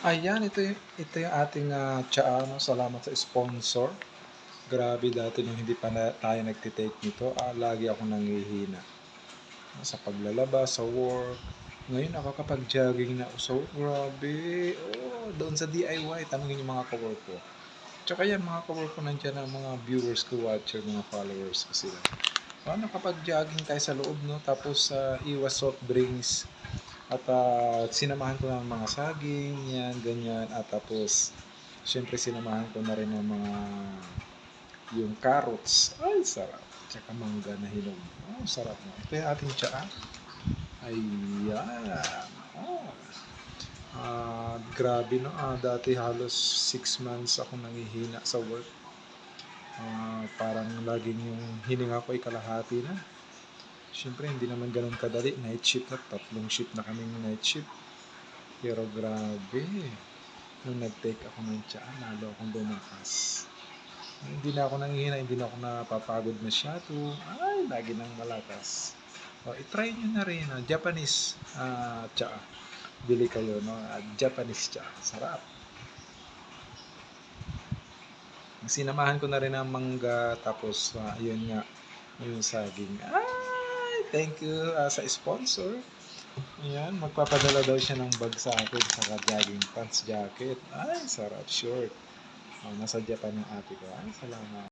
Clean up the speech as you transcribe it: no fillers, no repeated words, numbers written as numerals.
Ayan, ito yung ating, tsaa 'no, salamat sa sponsor. Grabe dati nung hindi pa tayo nagte-take nito, lagi akong nanghihina. Sa paglalabas, sa work. Ngayon nakakapag-jogging na ako. So, grabe, doon sa DIY tanungin yung mga ka-work ko. Tsaka yan mga ka-work ko nandiyan ang mga viewers ko, watcher, mga followers ko sila. Nakapag-jogging tayo sa loob 'no, tapos, iwas soft drinks at, sinamahan ko ng mga saging, yan, ganyan. At tapos siyempre sinamahan ko na rin ng mga yung carrots. Ay, sarap. Tsaka mangga na hinog. Sarap na. Ito yung ating tsaa. Ayan. Oh. Grabe no. Dati halos 6 months ako nangihina sa work. Parang laging yung hininga ko ay kalahati na. Siyempre, hindi naman ganun kadali. Night shift na. 3 shift na kaming night shift. Pero grabe. Nung nag-take ako ng tsaa, lalo akong lumakas. Hindi na ako nanghihina, hindi na ako napapagod masyado. Ay, lagi nang malakas. I-try nyo na rin. Japanese tsaa. Bili kayo, no? Japanese tsaa. Sarap. Sinamahan ko na rin ng mangga, tapos, yun nga, yung saging. Ay, thank you sa sponsor. Ayan, magpapadala daw siya ng bag sa akin, saka jogging pants, jacket. Ay, sarap, short. Nasa Japan yung ate ko. Ay, salamat.